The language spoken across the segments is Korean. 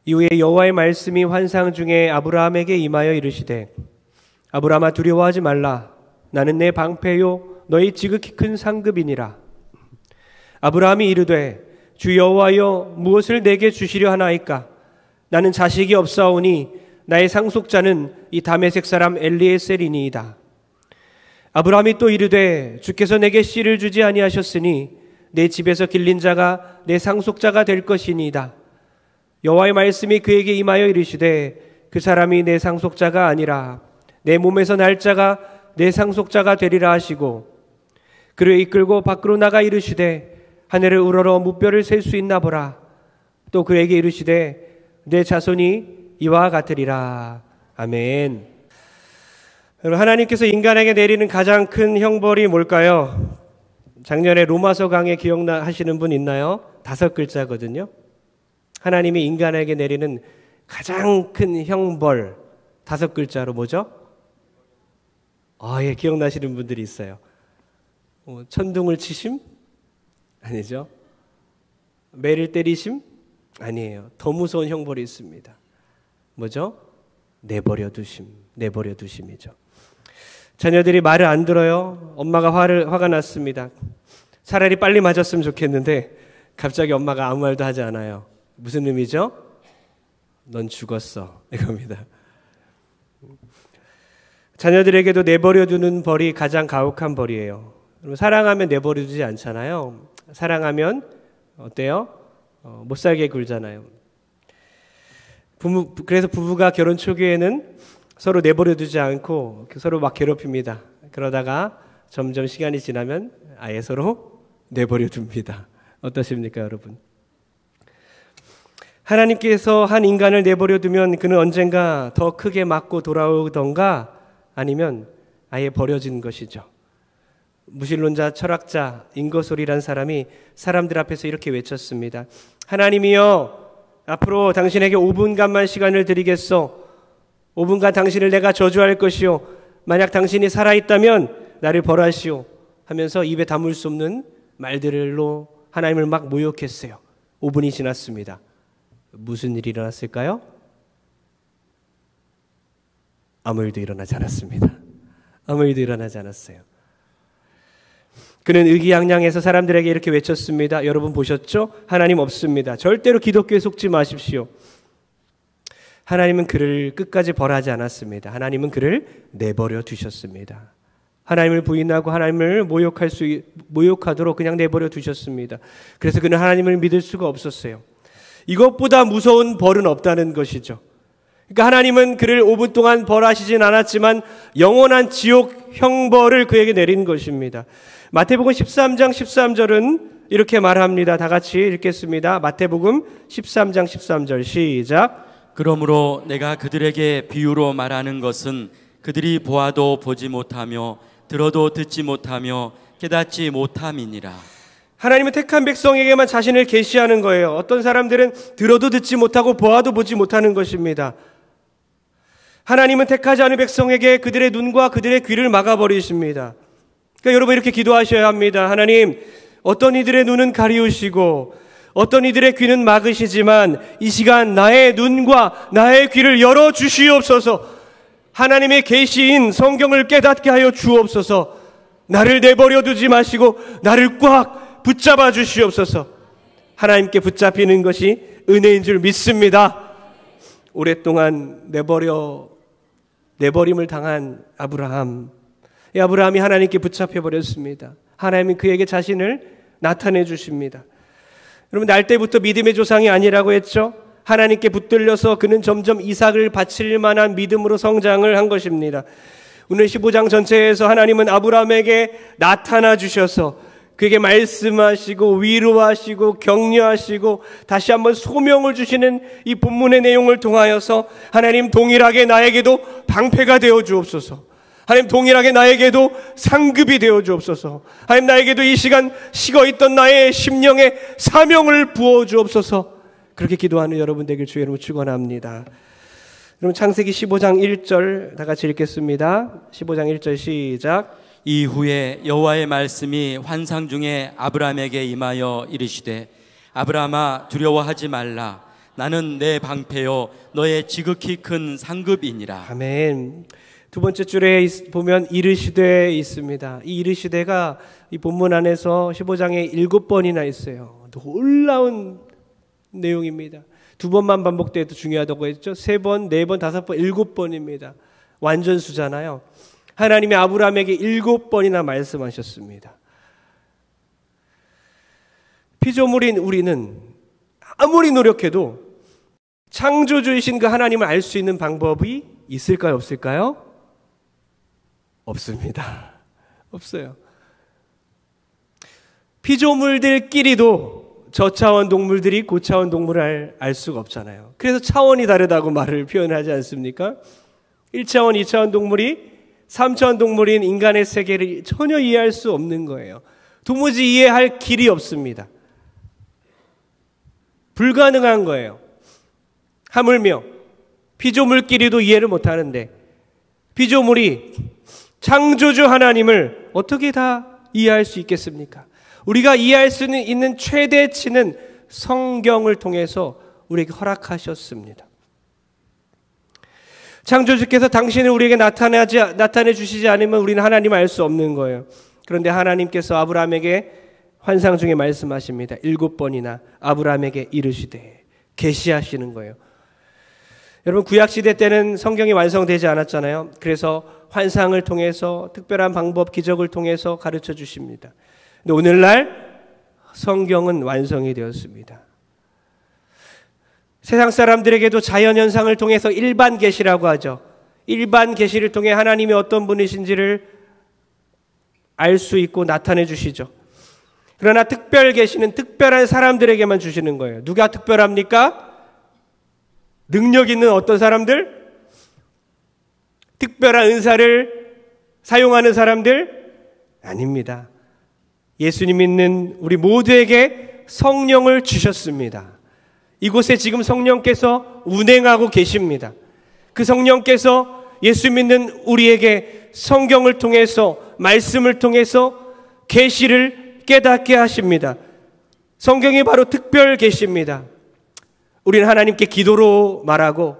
이후에 여호와의 말씀이 환상 중에 아브라함에게 임하여 이르시되 아브라함아 두려워하지 말라. 나는 내 방패요 너희 지극히 큰 상급이니라. 아브라함이 이르되 주 여호와여 무엇을 내게 주시려 하나이까? 나는 자식이 없사오니 나의 상속자는 이 다메섹 사람 엘리에셀이니이다. 아브라함이 또 이르되 주께서 내게 씨를 주지 아니하셨으니 내 집에서 길린 자가 내 상속자가 될 것이니이다. 여호와의 말씀이 그에게 임하여 이르시되 그 사람이 내 상속자가 아니라 내 몸에서 날 자가 내 상속자가 되리라 하시고 그를 이끌고 밖으로 나가 이르시되 하늘을 우러러 무뼈를 셀 수 있나 보라. 또 그에게 이르시되 내 자손이 이와 같으리라. 아멘. 여러분, 하나님께서 인간에게 내리는 가장 큰 형벌이 뭘까요? 작년에 로마서 강의 기억하시는 분 있나요? 5글자거든요. 하나님이 인간에게 내리는 가장 큰 형벌 5글자로 뭐죠? 예, 기억나시는 분들이 있어요. 천둥을 치심? 아니죠. 매를 때리심? 아니에요. 더 무서운 형벌이 있습니다. 뭐죠? 내버려 두심이죠. 자녀들이 말을 안 들어요. 엄마가 화가 났습니다. 차라리 빨리 맞았으면 좋겠는데 갑자기 엄마가 아무 말도 하지 않아요. 무슨 의미죠? 넌 죽었어, 이겁니다. 자녀들에게도 내버려 두는 벌이 가장 가혹한 벌이에요. 사랑하면 내버려 두지 않잖아요. 사랑하면 어때요? 못 살게 굴잖아요. 그래서 부부가 결혼 초기에는 서로 내버려 두지 않고 서로 막 괴롭힙니다. 그러다가 점점 시간이 지나면 아예 서로 내버려 둡니다. 어떠십니까, 여러분? 하나님께서 한 인간을 내버려 두면 그는 언젠가 더 크게 맞고 돌아오던가 아니면 아예 버려진 것이죠. 무신론자, 철학자 인거솔이라는 사람이 사람들 앞에서 이렇게 외쳤습니다. 하나님이여, 앞으로 당신에게 5분간만 시간을 드리겠소. 5분간 당신을 내가 저주할 것이요, 만약 당신이 살아있다면 나를 벌하시오 하면서 입에 담을 수 없는 말들로 하나님을 막 모욕했어요. 5분이 지났습니다. 무슨 일이 일어났을까요? 아무 일도 일어나지 않았습니다. 아무 일도 일어나지 않았어요. 그는 의기양양해서 사람들에게 이렇게 외쳤습니다. 여러분 보셨죠? 하나님 없습니다. 절대로 기독교에 속지 마십시오. 하나님은 그를 끝까지 벌하지 않았습니다. 하나님은 그를 내버려 두셨습니다. 하나님을 부인하고 하나님을 모욕하도록 그냥 내버려 두셨습니다. 그래서 그는 하나님을 믿을 수가 없었어요. 이것보다 무서운 벌은 없다는 것이죠. 그러니까 하나님은 그를 5분 동안 벌하시진 않았지만 영원한 지옥 형벌을 그에게 내린 것입니다. 마태복음 13장 13절은 이렇게 말합니다. 다 같이 읽겠습니다. 마태복음 13장 13절 시작. 그러므로 내가 그들에게 비유로 말하는 것은 그들이 보아도 보지 못하며 들어도 듣지 못하며 깨닫지 못함이니라. 하나님은 택한 백성에게만 자신을 계시하는 거예요. 어떤 사람들은 들어도 듣지 못하고 보아도 보지 못하는 것입니다. 하나님은 택하지 않은 백성에게 그들의 눈과 그들의 귀를 막아버리십니다. 그러니까 여러분 이렇게 기도하셔야 합니다. 하나님, 어떤 이들의 눈은 가리우시고 어떤 이들의 귀는 막으시지만 이 시간 나의 눈과 나의 귀를 열어주시옵소서. 하나님의 계시인 성경을 깨닫게 하여 주옵소서. 나를 내버려 두지 마시고 나를 꽉 붙잡아 주시옵소서. 하나님께 붙잡히는 것이 은혜인 줄 믿습니다. 오랫동안 내버림을 당한 아브라함. 이 아브라함이 하나님께 붙잡혀 버렸습니다. 하나님이 그에게 자신을 나타내 주십니다. 여러분, 날 때부터 믿음의 조상이 아니라고 했죠. 하나님께 붙들려서 그는 점점 이삭을 바칠 만한 믿음으로 성장을 한 것입니다. 오늘 15장 전체에서 하나님은 아브라함에게 나타나 주셔서 그에게 말씀하시고 위로하시고 격려하시고 다시 한번 소명을 주시는 이 본문의 내용을 통하여서 하나님 동일하게 나에게도 방패가 되어 주옵소서. 하나님 동일하게 나에게도 상급이 되어 주옵소서. 하나님 나에게도 이 시간 식어있던 나의 심령에 사명을 부어 주옵소서. 그렇게 기도하는 여러분 되길 주의 이름으로 축원합니다. 여러분 창세기 15장 1절 다 같이 읽겠습니다. 15장 1절 시작. 이후에 여호와의 말씀이 환상 중에 아브라함에게 임하여 이르시되 아브라함아 두려워하지 말라. 나는 내 방패요 너의 지극히 큰 상급이니라. 아멘. 두 번째 줄에 보면 이르시되 있습니다. 이 이르시되가 이 본문 안에서 15장에 7번이나 있어요. 놀라운 내용입니다. 2번만 반복돼도 중요하다고 했죠. 3번, 4번, 5번, 7번입니다. 완전수잖아요. 하나님이 아브라함에게 7번이나 말씀하셨습니다. 피조물인 우리는 아무리 노력해도 창조주이신 그 하나님을 알 수 있는 방법이 있을까요? 없을까요? 없습니다. 없어요. 피조물들끼리도 저차원 동물들이 고차원 동물을 알 수가 없잖아요. 그래서 차원이 다르다고 말을 표현하지 않습니까? 1차원, 2차원 동물이 3차원 동물인 인간의 세계를 전혀 이해할 수 없는 거예요. 도무지 이해할 길이 없습니다. 불가능한 거예요. 하물며 피조물끼리도 이해를 못하는데 피조물이 창조주 하나님을 어떻게 다 이해할 수 있겠습니까? 우리가 이해할 수 있는 최대치는 성경을 통해서 우리에게 허락하셨습니다. 창조주께서 당신을 우리에게 나타내 주시지 않으면 우리는 하나님을 알 수 없는 거예요. 그런데 하나님께서 아브라함에게 환상 중에 말씀하십니다. 7번이나 아브라함에게 이르시되 계시하시는 거예요. 여러분 구약시대 때는 성경이 완성되지 않았잖아요. 그래서 환상을 통해서 특별한 방법, 기적을 통해서 가르쳐 주십니다. 근데 오늘날 성경은 완성이 되었습니다. 세상 사람들에게도 자연현상을 통해서 일반 계시라고 하죠. 일반 계시를 통해 하나님이 어떤 분이신지를 알 수 있고 나타내 주시죠. 그러나 특별 계시는 특별한 사람들에게만 주시는 거예요. 누가 특별합니까? 능력 있는 어떤 사람들? 특별한 은사를 사용하는 사람들? 아닙니다. 예수님 믿는 우리 모두에게 성령을 주셨습니다. 이곳에 지금 성령께서 운행하고 계십니다. 그 성령께서 예수 믿는 우리에게 성경을 통해서 말씀을 통해서 계시를 깨닫게 하십니다. 성경이 바로 특별 계시입니다. 우리는 하나님께 기도로 말하고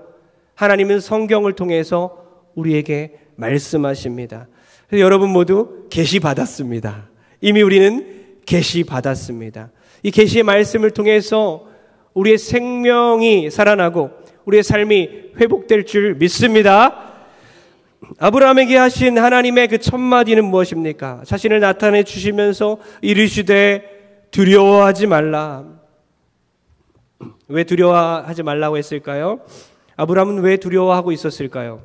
하나님은 성경을 통해서 우리에게 말씀하십니다. 그래서 여러분 모두 계시 받았습니다. 이미 우리는 계시 받았습니다. 이 계시의 말씀을 통해서 우리의 생명이 살아나고 우리의 삶이 회복될 줄 믿습니다. 아브라함에게 하신 하나님의 그 첫 마디는 무엇입니까? 자신을 나타내 주시면서 이르시되 두려워하지 말라. 왜 두려워하지 말라고 했을까요? 아브라함은 왜 두려워하고 있었을까요?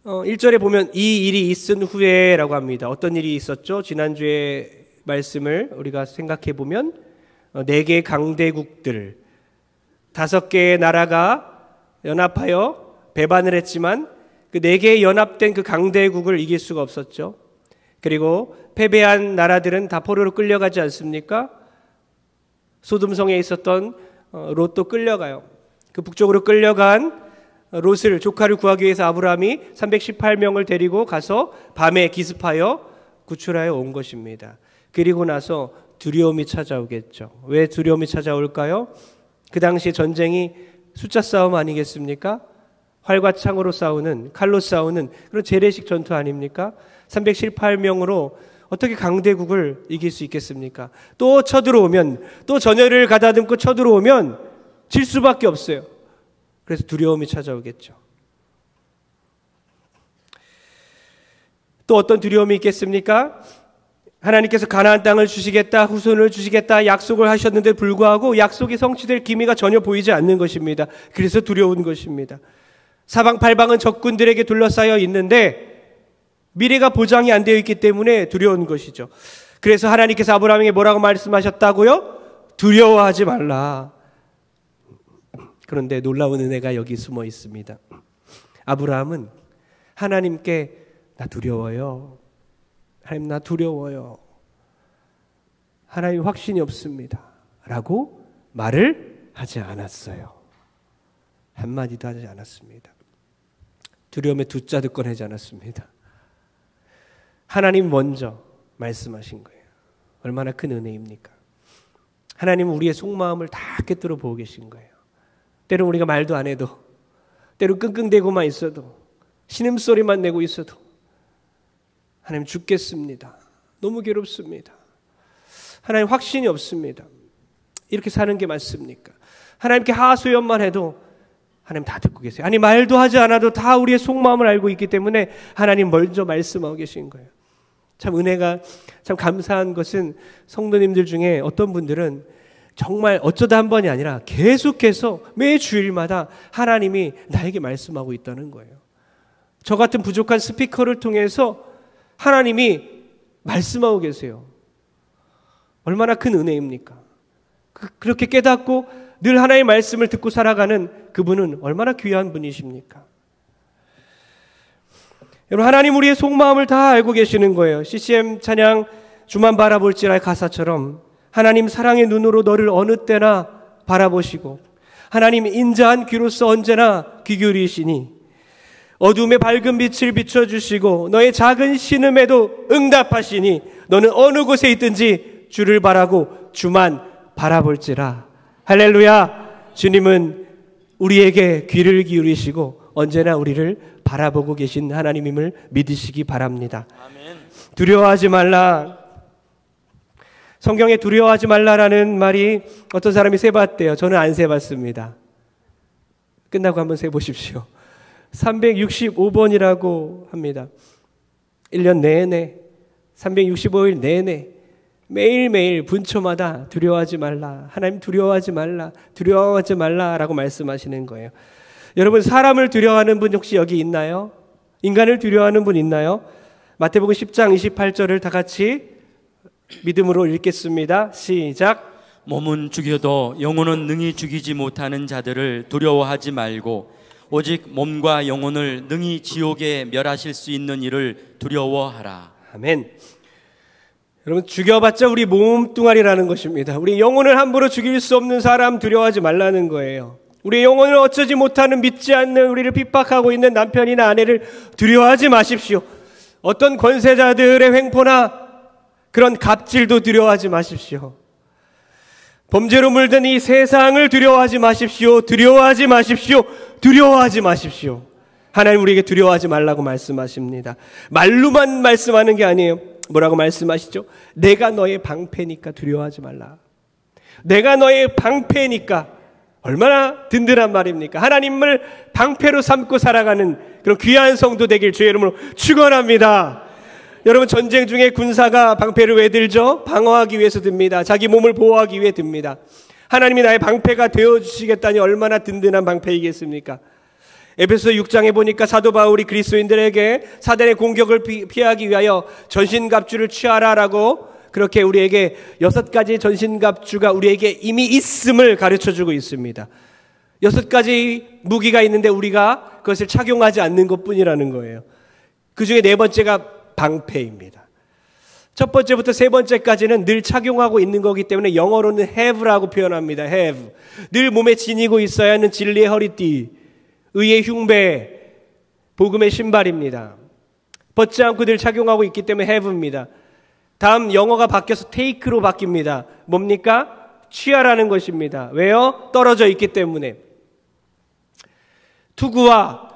1절에 보면 이 일이 있은 후에 라고 합니다. 어떤 일이 있었죠? 지난주에 말씀을 우리가 생각해 보면 4개의 강대국들 5개의 나라가 연합하여 배반을 했지만 그 4개의 연합된 그 강대국을 이길 수가 없었죠. 그리고 패배한 나라들은 다 포로로 끌려가지 않습니까? 소돔성에 있었던 롯도 끌려가요. 그 북쪽으로 끌려간 롯을 조카를 구하기 위해서 아브라함이 318명을 데리고 가서 밤에 기습하여 구출하여 온 것입니다. 그리고 나서 두려움이 찾아오겠죠. 왜 두려움이 찾아올까요? 그 당시 전쟁이 숫자 싸움 아니겠습니까? 활과 창으로 싸우는, 칼로 싸우는 그런 재래식 전투 아닙니까? 318명으로 어떻게 강대국을 이길 수 있겠습니까? 또 쳐들어오면, 또 전열을 가다듬고 쳐들어오면 질 수밖에 없어요. 그래서 두려움이 찾아오겠죠. 또 어떤 두려움이 있겠습니까? 하나님께서 가나안 땅을 주시겠다, 후손을 주시겠다 약속을 하셨는데 불구하고 약속이 성취될 기미가 전혀 보이지 않는 것입니다. 그래서 두려운 것입니다. 사방팔방은 적군들에게 둘러싸여 있는데 미래가 보장이 안 되어 있기 때문에 두려운 것이죠. 그래서 하나님께서 아브라함에게 뭐라고 말씀하셨다고요? 두려워하지 말라. 그런데 놀라운 은혜가 여기 숨어 있습니다. 아브라함은 하나님께 나 두려워요. 하나님 나 두려워요. 하나님 확신이 없습니다. 라고 말을 하지 않았어요. 한마디도 하지 않았습니다. 두려움에 두 자도 꺼내지 않았습니다. 하나님 먼저 말씀하신 거예요. 얼마나 큰 은혜입니까? 하나님은 우리의 속마음을 다 꿰뚫어 보고 계신 거예요. 때론 우리가 말도 안 해도, 때론 끙끙대고만 있어도, 신음소리만 내고 있어도 하나님 죽겠습니다. 너무 괴롭습니다. 하나님 확신이 없습니다. 이렇게 사는 게 맞습니까? 하나님께 하소연만 해도 하나님 다 듣고 계세요. 아니 말도 하지 않아도 다 우리의 속마음을 알고 있기 때문에 하나님 먼저 말씀하고 계신 거예요. 참 은혜가 참 감사한 것은 성도님들 중에 어떤 분들은 정말 어쩌다 한 번이 아니라 계속해서 매 주일마다 하나님이 나에게 말씀하고 있다는 거예요. 저 같은 부족한 스피커를 통해서 하나님이 말씀하고 계세요. 얼마나 큰 은혜입니까? 그렇게 깨닫고 늘 하나님의 말씀을 듣고 살아가는 그분은 얼마나 귀한 분이십니까? 여러분, 하나님 우리의 속마음을 다 알고 계시는 거예요. CCM 찬양 주만 바라볼지라의 가사처럼 하나님 사랑의 눈으로 너를 어느 때나 바라보시고 하나님 인자한 귀로서 언제나 귀 기울이시니 어둠의 밝은 빛을 비춰주시고 너의 작은 신음에도 응답하시니 너는 어느 곳에 있든지 주를 바라고 주만 바라볼지라. 할렐루야. 주님은 우리에게 귀를 기울이시고 언제나 우리를 바라보고 계신 하나님임을 믿으시기 바랍니다. 아멘. 두려워하지 말라. 성경에 두려워하지 말라라는 말이 어떤 사람이 세봤대요. 저는 안 세봤습니다. 끝나고 한번 세보십시오. 365번이라고 합니다. 1년 내내 365일 내내 매일매일 분초마다 두려워하지 말라. 하나님 두려워하지 말라. 두려워하지 말라라고 말씀하시는 거예요. 여러분 사람을 두려워하는 분 혹시 여기 있나요? 인간을 두려워하는 분 있나요? 마태복음 10장 28절을 다 같이 믿음으로 읽겠습니다. 시작. 몸은 죽여도 영혼은 능히 죽이지 못하는 자들을 두려워하지 말고 오직 몸과 영혼을 능히 지옥에 멸하실 수 있는 이를 두려워하라. 아멘. 여러분 죽여봤자 우리 몸뚱아리라는 것입니다. 우리 영혼을 함부로 죽일 수 없는 사람 두려워하지 말라는 거예요. 우리 영혼을 어쩌지 못하는 믿지 않는 우리를 핍박하고 있는 남편이나 아내를 두려워하지 마십시오. 어떤 권세자들의 횡포나 그런 갑질도 두려워하지 마십시오. 범죄로 물든 이 세상을 두려워하지 마십시오. 두려워하지 마십시오. 두려워하지 마십시오. 하나님 우리에게 두려워하지 말라고 말씀하십니다. 말로만 말씀하는 게 아니에요. 뭐라고 말씀하시죠? 내가 너의 방패니까 두려워하지 말라. 내가 너의 방패니까. 얼마나 든든한 말입니까? 하나님을 방패로 삼고 살아가는 그런 귀한 성도 되길 주의 이름으로 축원합니다. 여러분 전쟁 중에 군사가 방패를 왜 들죠? 방어하기 위해서 듭니다. 자기 몸을 보호하기 위해 듭니다. 하나님이 나의 방패가 되어주시겠다니 얼마나 든든한 방패이겠습니까? 에베소 6장에 보니까 사도 바울이 그리스도인들에게 사단의 공격을 피하기 위하여 전신갑주를 취하라라고 그렇게 우리에게 6가지 전신갑주가 우리에게 이미 있음을 가르쳐주고 있습니다. 6가지 무기가 있는데 우리가 그것을 착용하지 않는 것뿐이라는 거예요. 그 중에 4번째가 방패입니다. 첫 번째부터 3번째까지는 늘 착용하고 있는 거기 때문에 영어로는 have라고 표현합니다. have. 늘 몸에 지니고 있어야 하는 진리의 허리띠, 의의 흉배, 복음의 신발입니다. 벗지 않고 늘 착용하고 있기 때문에 have입니다. 다음 영어가 바뀌어서 take로 바뀝니다. 뭡니까? 취하라는 것입니다. 왜요? 떨어져 있기 때문에. 투구와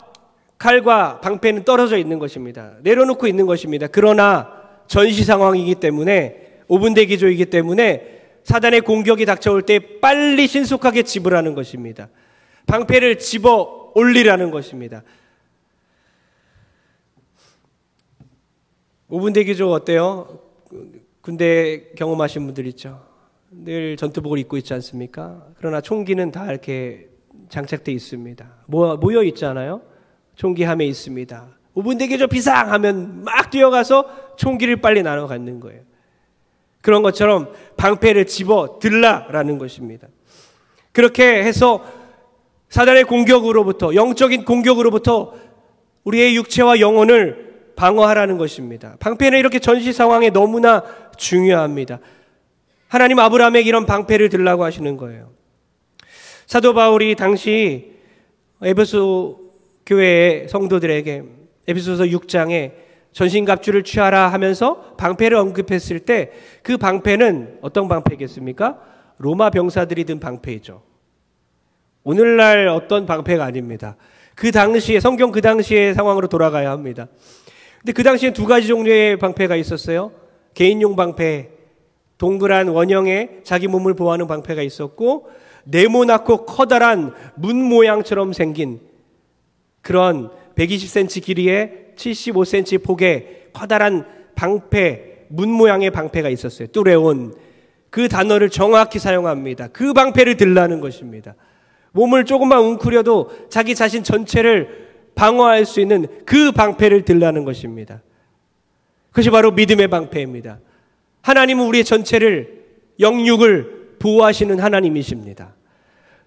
칼과 방패는 떨어져 있는 것입니다. 내려놓고 있는 것입니다. 그러나 전시 상황이기 때문에 5분 대기조이기 때문에 사단의 공격이 닥쳐올 때 빨리 신속하게 집으라는 것입니다. 방패를 집어 올리라는 것입니다. 5분 대기조 어때요? 군대 경험하신 분들 있죠. 늘 전투복을 입고 있지 않습니까? 그러나 총기는 다 이렇게 장착되어 있습니다. 모여 있잖아요. 총기함에 있습니다. 5분 대기조 비상하면 막 뛰어가서 총기를 빨리 나눠 갖는 거예요. 그런 것처럼 방패를 집어 들라라는 것입니다. 그렇게 해서 사단의 공격으로부터, 영적인 공격으로부터 우리의 육체와 영혼을 방어하라는 것입니다. 방패는 이렇게 전시 상황에 너무나 중요합니다. 하나님 아브라함에게 이런 방패를 들라고 하시는 거예요. 사도 바울이 당시 에베소 교회의 성도들에게 에베소서 6장에 전신갑주를 취하라 하면서 방패를 언급했을 때 그 방패는 어떤 방패겠습니까? 로마 병사들이 든 방패이죠. 오늘날 어떤 방패가 아닙니다. 그 당시에, 성경 그 당시의 상황으로 돌아가야 합니다. 근데 그 당시에 두 가지 종류의 방패가 있었어요. 개인용 방패, 동그란 원형의 자기 몸을 보호하는 방패가 있었고, 네모나고 커다란 문 모양처럼 생긴 그런 120cm 길이에 75cm 폭의 커다란 방패, 문 모양의 방패가 있었어요. 뚜레온. 그 단어를 정확히 사용합니다. 그 방패를 들라는 것입니다. 몸을 조금만 웅크려도 자기 자신 전체를 방어할 수 있는 그 방패를 들라는 것입니다. 그것이 바로 믿음의 방패입니다. 하나님은 우리의 전체를, 영육을 보호하시는 하나님이십니다.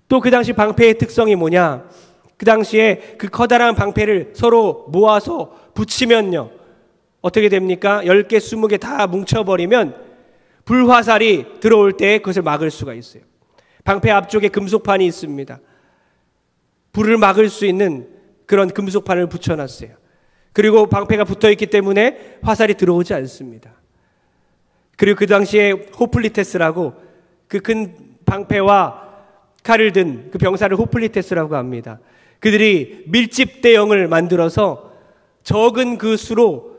또 그 당시 방패의 특성이 뭐냐? 그 당시에 그 커다란 방패를 서로 모아서 붙이면요, 어떻게 됩니까? 10개, 20개 다 뭉쳐버리면 불화살이 들어올 때 그것을 막을 수가 있어요. 방패 앞쪽에 금속판이 있습니다. 불을 막을 수 있는 그런 금속판을 붙여놨어요. 그리고 방패가 붙어있기 때문에 화살이 들어오지 않습니다. 그리고 그 당시에 호플리테스라고 그 큰 방패와 칼을 든 그 병사를 호플리테스라고 합니다. 그들이 밀집대형을 만들어서 적은 그 수로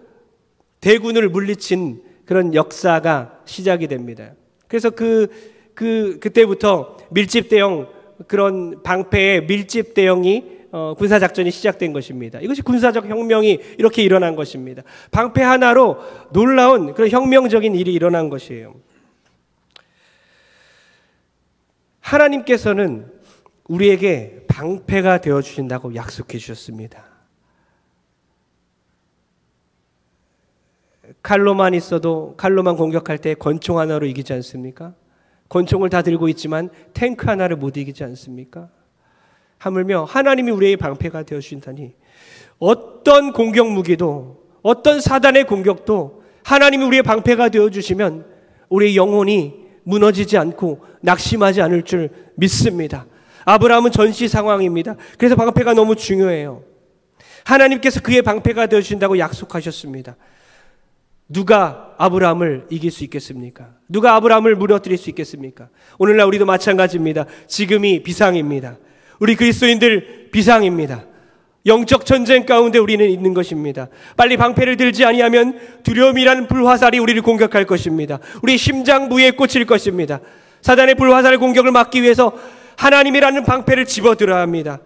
대군을 물리친 그런 역사가 시작이 됩니다. 그래서 그때부터 밀집대형, 그런 방패의 밀집대형이 군사작전이 시작된 것입니다. 이것이 군사적 혁명이 이렇게 일어난 것입니다. 방패 하나로 놀라운 그런 혁명적인 일이 일어난 것이에요. 하나님께서는 우리에게 방패가 되어주신다고 약속해 주셨습니다. 칼로만 있어도, 칼로만 공격할 때 권총 하나로 이기지 않습니까? 권총을 다 들고 있지만 탱크 하나를 못 이기지 않습니까? 하물며 하나님이 우리의 방패가 되어주신다니, 어떤 공격 무기도, 어떤 사단의 공격도 하나님이 우리의 방패가 되어주시면 우리의 영혼이 무너지지 않고 낙심하지 않을 줄 믿습니다. 아브라함은 전시 상황입니다. 그래서 방패가 너무 중요해요. 하나님께서 그의 방패가 되어주신다고 약속하셨습니다. 누가 아브라함을 이길 수 있겠습니까? 누가 아브라함을 무너뜨릴 수 있겠습니까? 오늘날 우리도 마찬가지입니다. 지금이 비상입니다. 우리 그리스도인들 비상입니다. 영적 전쟁 가운데 우리는 있는 것입니다. 빨리 방패를 들지 아니하면 두려움이라는 불화살이 우리를 공격할 것입니다. 우리 심장 부위에 꽂힐 것입니다. 사단의 불화살 공격을 막기 위해서 하나님이라는 방패를 집어들어야 합니다.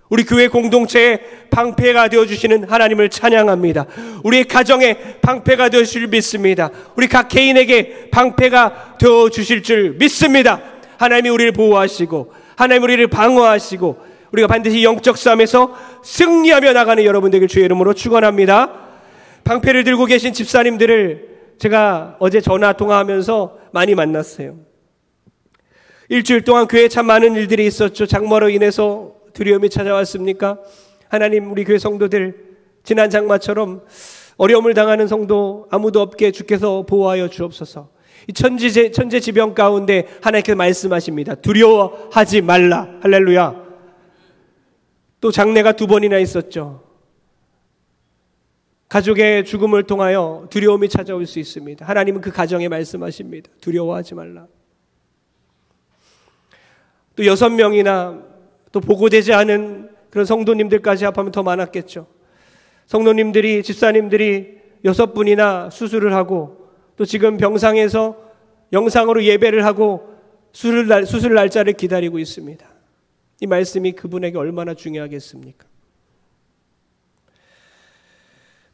우리 교회 공동체의 방패가 되어주시는 하나님을 찬양합니다. 우리의 가정의 방패가 되어주실 줄 믿습니다. 우리 각 개인에게 방패가 되어주실 줄 믿습니다. 하나님이 우리를 보호하시고, 하나님이 우리를 방어하시고, 우리가 반드시 영적 싸움에서 승리하며 나가는 여러분 되길 주의 이름으로 축원합니다. 방패를 들고 계신 집사님들을 제가 어제 전화 통화하면서 많이 만났어요. 일주일 동안 교회에 참 많은 일들이 있었죠. 장마로 인해서 두려움이 찾아왔습니까? 하나님, 우리 교회 성도들 지난 장마처럼 어려움을 당하는 성도 아무도 없게 주께서 보호하여 주옵소서. 이 천재지변 가운데 하나님께서 말씀하십니다. 두려워하지 말라. 할렐루야. 또 장례가 2번이나 있었죠. 가족의 죽음을 통하여 두려움이 찾아올 수 있습니다. 하나님은 그 가정에 말씀하십니다. 두려워하지 말라. 또 6명이나 또 보고되지 않은 그런 성도님들까지 합하면 더 많았겠죠. 성도님들이, 집사님들이 6분이나 수술을 하고, 또 지금 병상에서 영상으로 예배를 하고 수술 날짜를 기다리고 있습니다. 이 말씀이 그분에게 얼마나 중요하겠습니까?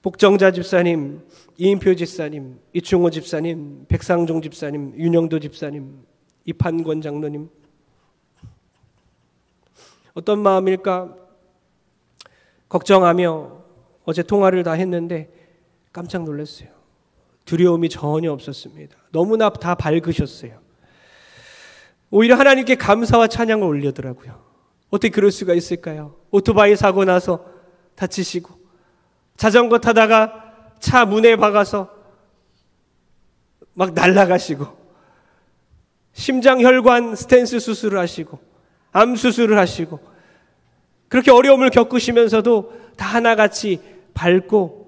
복정자 집사님, 이인표 집사님, 이충호 집사님, 백상종 집사님, 윤영도 집사님, 이판권 장로님, 어떤 마음일까 걱정하며 어제 통화를 다 했는데 깜짝 놀랐어요. 두려움이 전혀 없었습니다. 너무나 다 밝으셨어요. 오히려 하나님께 감사와 찬양을 올리더라고요. 어떻게 그럴 수가 있을까요? 오토바이 사고 나서 다치시고, 자전거 타다가 차 문에 박아서 막 날아가시고, 심장혈관 스텐스 수술을 하시고, 암 수술을 하시고, 그렇게 어려움을 겪으시면서도 다 하나같이 밝고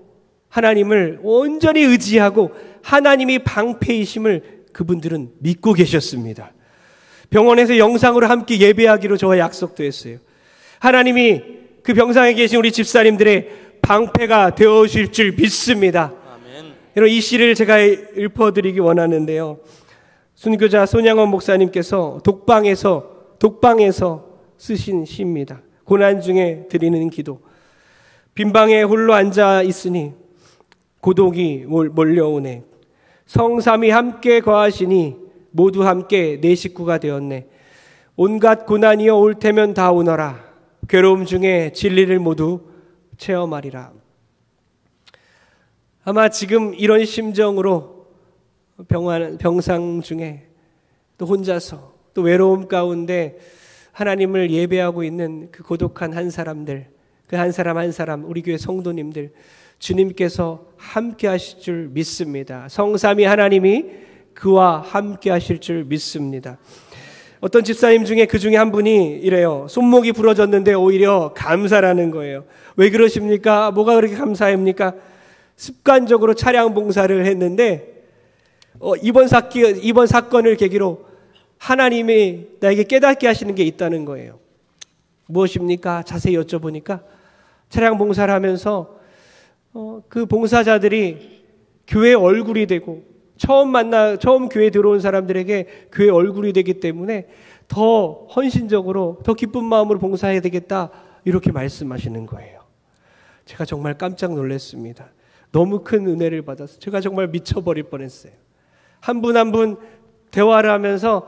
하나님을 온전히 의지하고 하나님이 방패이심을 그분들은 믿고 계셨습니다. 병원에서 영상으로 함께 예배하기로 저와 약속도 했어요. 하나님이 그 병상에 계신 우리 집사님들의 방패가 되어주실 줄 믿습니다. 아멘. 여러분, 이 시를 제가 읊어드리기 원하는데요. 순교자 손양원 목사님께서 독방에서 쓰신 시입니다. 고난 중에 드리는 기도. 빈방에 홀로 앉아 있으니 고독이 몰려오네. 성삼이 함께 거하시니 모두 함께 내 식구가 되었네. 온갖 고난이여 올 테면 다 오너라. 괴로움 중에 진리를 모두 체험하리라. 아마 지금 이런 심정으로 병상 중에 또 혼자서 또 외로움 가운데 하나님을 예배하고 있는 그 고독한 한 사람들, 그 한 사람 한 사람, 우리 교회 성도님들, 주님께서 함께 하실 줄 믿습니다. 성삼위 하나님이 그와 함께 하실 줄 믿습니다. 어떤 집사님 중에 그 중에 한 분이 이래요. 손목이 부러졌는데 오히려 감사라는 거예요. 왜 그러십니까? 뭐가 그렇게 감사합니까? 습관적으로 차량 봉사를 했는데 이번 사건을 계기로 하나님이 나에게 깨닫게 하시는 게 있다는 거예요. 무엇입니까? 자세히 여쭤보니까 차량 봉사를 하면서 그 봉사자들이 교회 얼굴이 되고 처음 교회 들어온 사람들에게 교회 얼굴이 되기 때문에 더 헌신적으로 더 기쁜 마음으로 봉사해야 되겠다, 이렇게 말씀하시는 거예요. 제가 정말 깜짝 놀랐습니다. 너무 큰 은혜를 받아서 제가 정말 미쳐버릴 뻔했어요. 한 분 한 분 대화를 하면서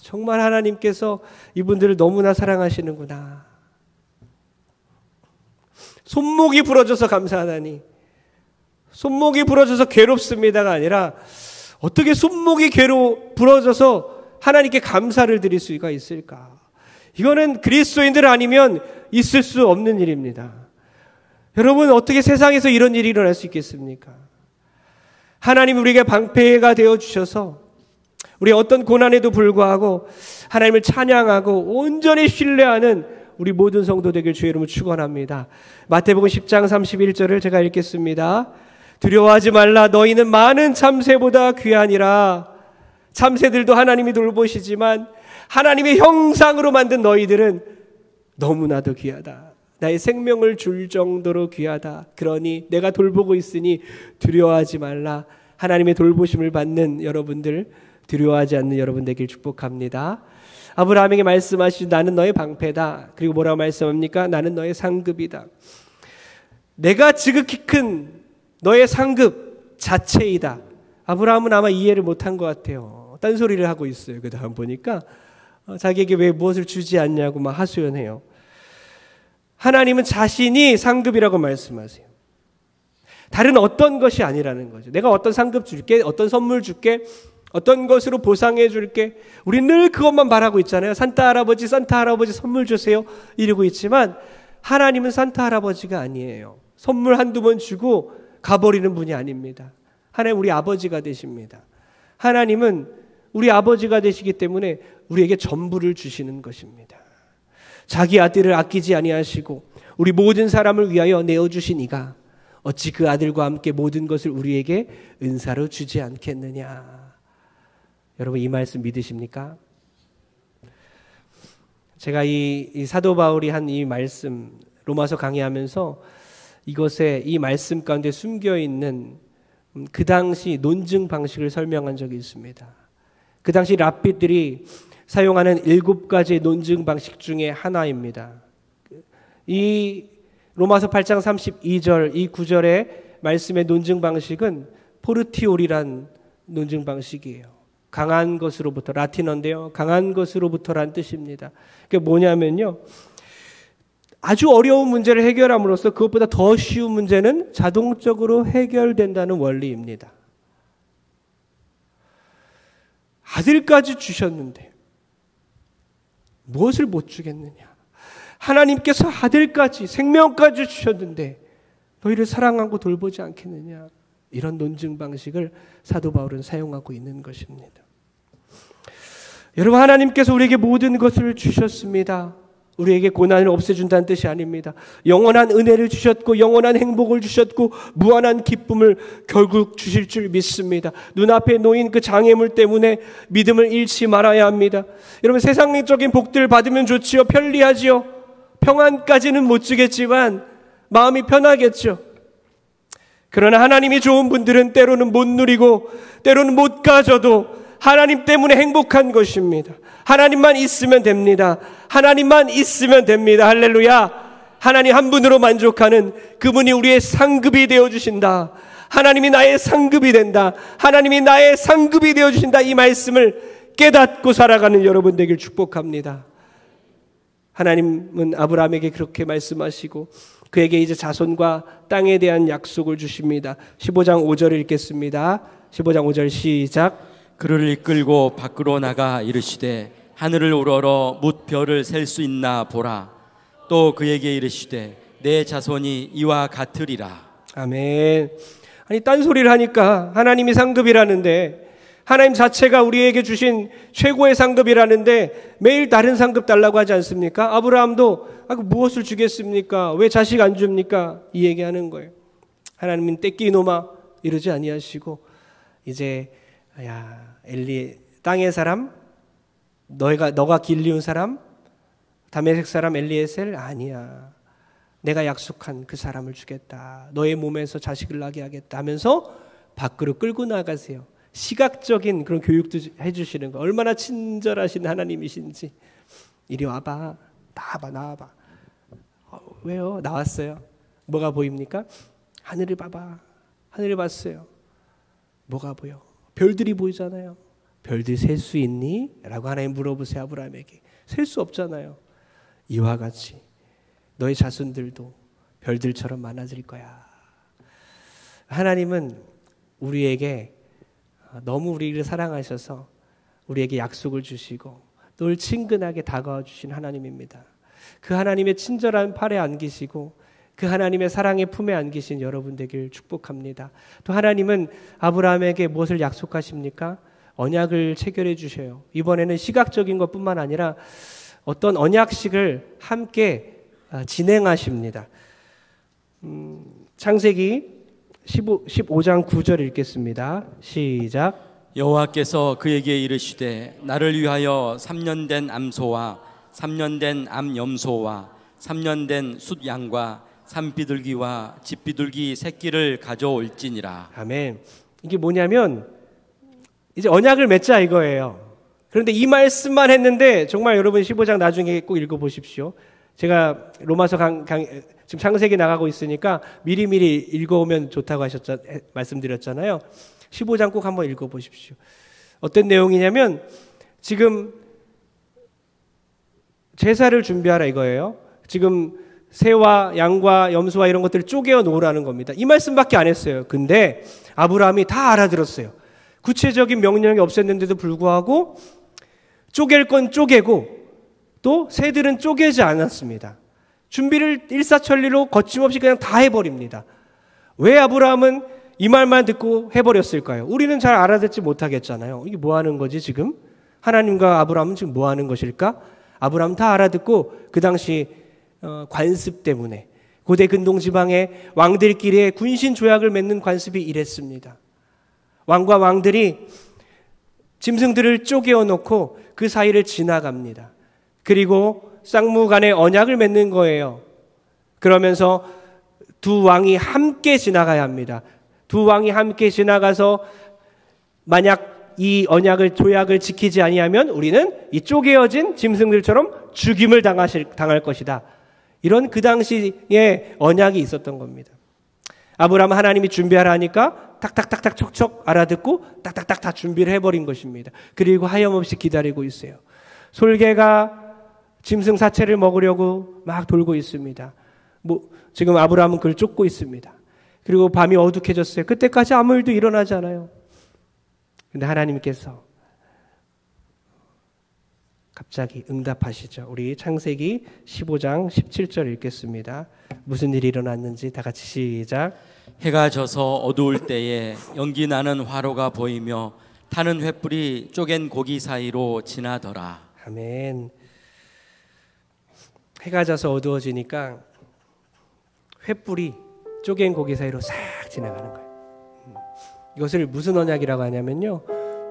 정말 하나님께서 이분들을 너무나 사랑하시는구나. 손목이 부러져서 감사하다니, 손목이 부러져서 괴롭습니다가 아니라 어떻게 손목이 부러져서 하나님께 감사를 드릴 수가 있을까? 이거는 그리스도인들 아니면 있을 수 없는 일입니다. 여러분, 어떻게 세상에서 이런 일이 일어날 수 있겠습니까? 하나님 우리에게 방패가 되어주셔서 우리 어떤 고난에도 불구하고 하나님을 찬양하고 온전히 신뢰하는 우리 모든 성도 되길 주의 이름으로 축원합니다. 마태복음 10장 31절을 제가 읽겠습니다. 두려워하지 말라. 너희는 많은 참새보다 귀하니라. 참새들도 하나님이 돌보시지만 하나님의 형상으로 만든 너희들은 너무나도 귀하다. 나의 생명을 줄 정도로 귀하다. 그러니 내가 돌보고 있으니 두려워하지 말라. 하나님의 돌보심을 받는 여러분들, 두려워하지 않는 여러분 되길 축복합니다. 아브라함에게 말씀하시죠. 나는 너의 방패다. 그리고 뭐라고 말씀합니까? 나는 너의 상급이다. 내가 지극히 큰 너의 상급 자체이다. 아브라함은 아마 이해를 못한 것 같아요. 딴소리를 하고 있어요. 그 다음 보니까 자기에게 왜 무엇을 주지 않냐고 막 하소연해요. 하나님은 자신이 상급이라고 말씀하세요. 다른 어떤 것이 아니라는 거죠. 내가 어떤 상급 줄게, 어떤 선물 줄게, 어떤 것으로 보상해 줄게. 우리 늘 그것만 바라고 있잖아요. 산타 할아버지 선물 주세요, 이러고 있지만 하나님은 산타 할아버지가 아니에요. 선물 한두 번 주고 가버리는 분이 아닙니다. 하나님 우리 아버지가 되십니다. 하나님은 우리 아버지가 되시기 때문에 우리에게 전부를 주시는 것입니다. 자기 아들을 아끼지 아니하시고 우리 모든 사람을 위하여 내어주신 이가 어찌 그 아들과 함께 모든 것을 우리에게 은사로 주지 않겠느냐. 여러분, 이 말씀 믿으십니까? 제가 이 사도 바울이 한 이 말씀 로마서 강의하면서 이 말씀 가운데 숨겨있는 그 당시 논증 방식을 설명한 적이 있습니다. 그 당시 랍비들이 사용하는 7가지 논증 방식 중에 하나입니다. 이 로마서 8장 32절 이 구절의 말씀의 논증 방식은 포르티올이란 논증 방식이에요. 강한 것으로부터, 라틴어인데요. 강한 것으로부터란 뜻입니다. 그게 뭐냐면요. 아주 어려운 문제를 해결함으로써 그것보다 더 쉬운 문제는 자동적으로 해결된다는 원리입니다. 아들까지 주셨는데 무엇을 못 주겠느냐. 하나님께서 아들까지, 생명까지 주셨는데 너희를 사랑하고 돌보지 않겠느냐. 이런 논증 방식을 사도 바울은 사용하고 있는 것입니다. 여러분, 하나님께서 우리에게 모든 것을 주셨습니다. 우리에게 고난을 없애준다는 뜻이 아닙니다. 영원한 은혜를 주셨고 영원한 행복을 주셨고 무한한 기쁨을 결국 주실 줄 믿습니다. 눈앞에 놓인 그 장애물 때문에 믿음을 잃지 말아야 합니다. 여러분, 세상적인 복들을 받으면 좋지요. 편리하지요. 평안까지는 못 주겠지만 마음이 편하겠죠. 그러나 하나님이 좋은 분들은 때로는 못 누리고 때로는 못 가져도 하나님 때문에 행복한 것입니다. 하나님만 있으면 됩니다. 하나님만 있으면 됩니다. 할렐루야. 하나님 한 분으로 만족하는 그분이 우리의 상급이 되어주신다. 하나님이 나의 상급이 된다. 하나님이 나의 상급이 되어주신다. 이 말씀을 깨닫고 살아가는 여러분 되길 축복합니다. 하나님은 아브라함에게 그렇게 말씀하시고 그에게 이제 자손과 땅에 대한 약속을 주십니다. 15장 5절을 읽겠습니다. 15장 5절 시작. 그를 이끌고 밖으로 나가 이르시되 하늘을 우러러 뭇 별을 셀 수 있나 보라. 또 그에게 이르시되 내 자손이 이와 같으리라. 아멘. 아니, 딴소리를 하니까 하나님이 상급이라는데, 하나님 자체가 우리에게 주신 최고의 상급이라는데 매일 다른 상급 달라고 하지 않습니까? 아브라함도 무엇을 주겠습니까? 왜 자식 안 줍니까? 이 얘기하는 거예요. 하나님은 떼끼 이놈아 이러지 아니하시고 이제 엘리 땅의 사람, 너가 길리운 사람, 다메섹 사람 엘리에셀 아니야. 내가 약속한 그 사람을 주겠다. 너의 몸에서 자식을 낳게 하겠다 하면서 밖으로 끌고 나가세요. 시각적인 그런 교육도 해주시는 거. 얼마나 친절하신 하나님이신지. 이리 와봐. 나와봐. 왜요? 나왔어요. 뭐가 보입니까? 하늘을 봐봐. 하늘을 봤어요. 뭐가 보여? 별들이 보이잖아요. 별들 셀 수 있니? 라고 하나님 물어보세요. 아브라함에게. 셀 수 없잖아요. 이와 같이 너의 자손들도 별들처럼 많아질 거야. 하나님은 우리에게 너무 우리를 사랑하셔서 우리에게 약속을 주시고 늘 친근하게 다가와 주신 하나님입니다. 그 하나님의 친절한 팔에 안기시고 그 하나님의 사랑의 품에 안기신 여러분 되길 축복합니다. 또 하나님은 아브라함에게 무엇을 약속하십니까? 언약을 체결해 주셔요. 이번에는 시각적인 것뿐만 아니라 어떤 언약식을 함께 진행하십니다. 창세기 15장 9절 읽겠습니다. 시작. 여호와께서 그에게 이르시되 나를 위하여 3년 된 암소와 3년 된 암염소와 3년 된 숫양과 산비둘기와 집비둘기 새끼를 가져올지니라. 아멘. 이게 뭐냐면 이제 언약을 맺자 이거예요. 그런데 이 말씀만 했는데 정말 여러분 15장 나중에 꼭 읽어보십시오. 제가 로마서 지금 창세기 나가고 있으니까 미리미리 읽어오면 좋다고 말씀드렸잖아요. 15장 꼭 한번 읽어보십시오. 어떤 내용이냐면 지금 제사를 준비하라 이거예요. 지금 새와 양과 염소와 이런 것들을 쪼개어 놓으라는 겁니다. 이 말씀밖에 안 했어요. 근데 아브라함이 다 알아들었어요. 구체적인 명령이 없었는데도 불구하고 쪼갤 건 쪼개고 또 새들은 쪼개지 않았습니다. 준비를 일사천리로 거침없이 그냥 다 해버립니다. 왜 아브라함은 이 말만 듣고 해버렸을까요? 우리는 잘 알아듣지 못하겠잖아요. 이게 뭐 하는 거지 지금? 하나님과 아브라함은 지금 뭐 하는 것일까? 아브라함 다 알아듣고 그 당시 관습 때문에 고대 근동지방의 왕들끼리의 군신 조약을 맺는 관습이 이랬습니다. 왕과 왕들이 짐승들을 쪼개어 놓고 그 사이를 지나갑니다. 그리고 쌍무 간의 언약을 맺는 거예요. 그러면서 두 왕이 함께 지나가야 합니다. 두 왕이 함께 지나가서 만약 이 언약을 조약을 지키지 아니하면 우리는 이 쪼개어진 짐승들처럼 죽임을 당할 것이다. 이런 그 당시에 언약이 있었던 겁니다. 아브라함은 하나님이 준비하라 하니까 탁탁탁탁 척척 알아듣고 딱딱딱 다 준비를 해버린 것입니다. 그리고 하염없이 기다리고 있어요. 솔개가 짐승 사체를 먹으려고 막 돌고 있습니다. 지금 아브라함은 그걸 쫓고 있습니다. 그리고 밤이 어둑해졌어요. 그때까지 아무 일도 일어나지 않아요. 근데 하나님께서 갑자기 응답하시죠. 우리 창세기 15장 17절 읽겠습니다. 무슨 일이 일어났는지 다 같이 시작. 해가 져서 어두울 때에 연기 나는 화로가 보이며 타는 횃불이 쪼갠 고기 사이로 지나더라. 아멘. 해가 져서 어두워지니까 횃불이 쪼갠 고기 사이로 싹 지나가는 거예요. 이것을 무슨 언약이라고 하냐면요,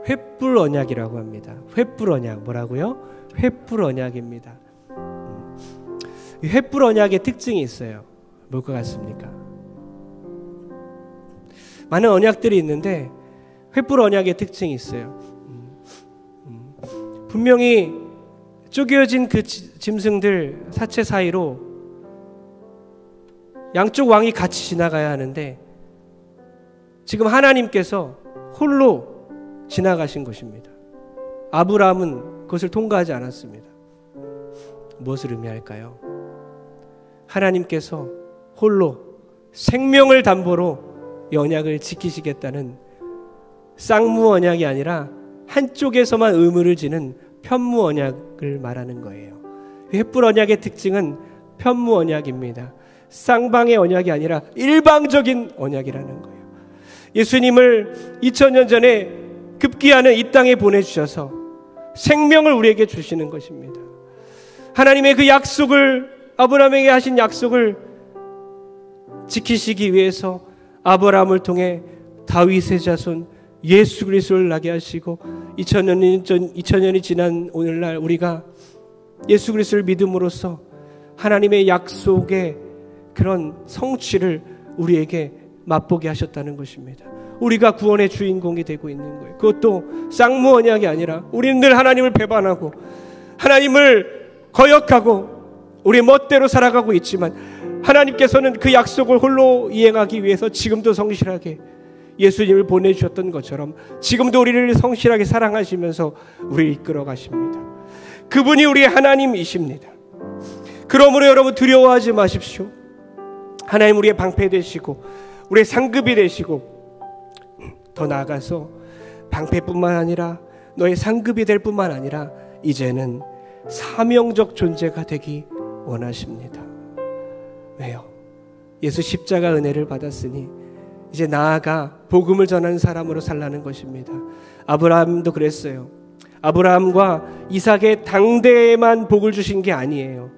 횃불 언약이라고 합니다. 횃불 언약. 뭐라고요? 횃불 언약입니다. 이 횃불 언약의 특징이 있어요. 뭘 것 같습니까? 많은 언약들이 있는데 횃불 언약의 특징이 있어요. 분명히 쪼개어진 그 짐승들 사체 사이로 양쪽 왕이 같이 지나가야 하는데 지금 하나님께서 홀로 지나가신 것입니다. 아브라함은 그것을 통과하지 않았습니다. 무엇을 의미할까요? 하나님께서 홀로 생명을 담보로 이 언약을 지키시겠다는 쌍무 언약이 아니라 한쪽에서만 의무를 지는 편무 언약을 말하는 거예요. 횃불 언약의 특징은 편무 언약입니다. 쌍방의 언약이 아니라 일방적인 언약이라는 거예요. 예수님을 2000년 전에 급기야는 이 땅에 보내주셔서 생명을 우리에게 주시는 것입니다. 하나님의 그 약속을, 아브라함에게 하신 약속을 지키시기 위해서 아브라함을 통해 다윗의 자손 예수 그리스도를 나게 하시고 2000년이 지난 오늘날 우리가 예수 그리스도를 믿음으로써 하나님의 약속의 그런 성취를 우리에게 맛보게 하셨다는 것입니다. 우리가 구원의 주인공이 되고 있는 거예요. 그것도 쌍무 언약이 아니라 우리는 늘 하나님을 배반하고 하나님을 거역하고 우리 멋대로 살아가고 있지만 하나님께서는 그 약속을 홀로 이행하기 위해서 지금도 성실하게 예수님을 보내주셨던 것처럼 지금도 우리를 성실하게 사랑하시면서 우리를 이끌어 가십니다. 그분이 우리의 하나님이십니다. 그러므로 여러분 두려워하지 마십시오. 하나님 우리의 방패 되시고 우리의 상급이 되시고 더 나아가서 방패뿐만 아니라 너의 상급이 될 뿐만 아니라 이제는 사명적 존재가 되기 원하십니다. 왜요? 예수 십자가 은혜를 받았으니 이제 나아가 복음을 전하는 사람으로 살라는 것입니다. 아브라함도 그랬어요. 아브라함과 이삭의 당대에만 복을 주신 게 아니에요.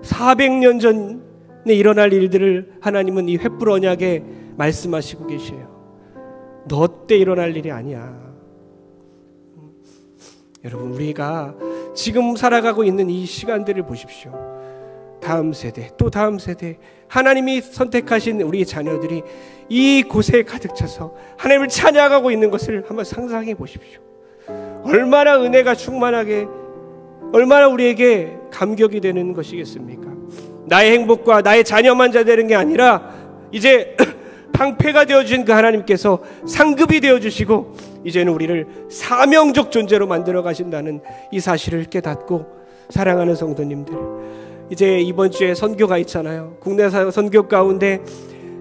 400년 전에 일어날 일들을 하나님은 이 횃불 언약에 말씀하시고 계셔요. 너 때 일어날 일이 아니야. 여러분 우리가 지금 살아가고 있는 이 시간들을 보십시오. 다음 세대 또 다음 세대 하나님이 선택하신 우리 자녀들이 이 곳에 가득 차서 하나님을 찬양하고 있는 것을 한번 상상해 보십시오. 얼마나 은혜가 충만하게 얼마나 우리에게 감격이 되는 것이겠습니까? 나의 행복과 나의 자녀만 잘 되는 게 아니라 이제 방패가 되어주신 그 하나님께서 상급이 되어주시고 이제는 우리를 사명적 존재로 만들어 가신다는 이 사실을 깨닫고 사랑하는 성도님들, 이제 이번 주에 선교가 있잖아요. 국내 선교 가운데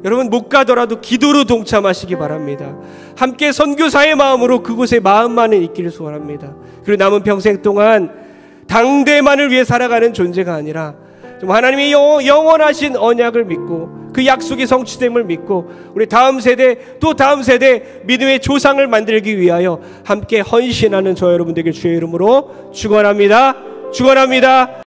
여러분 못 가더라도 기도로 동참하시기 바랍니다. 함께 선교사의 마음으로 그곳에 마음만을 있기를 소원합니다. 그리고 남은 평생 동안 당대만을 위해 살아가는 존재가 아니라 좀 하나님의 영원하신 언약을 믿고 그 약속이 성취됨을 믿고 우리 다음 세대 또 다음 세대 믿음의 조상을 만들기 위하여 함께 헌신하는 저 여러분들에게 주의 이름으로 축원합니다. 축원합니다.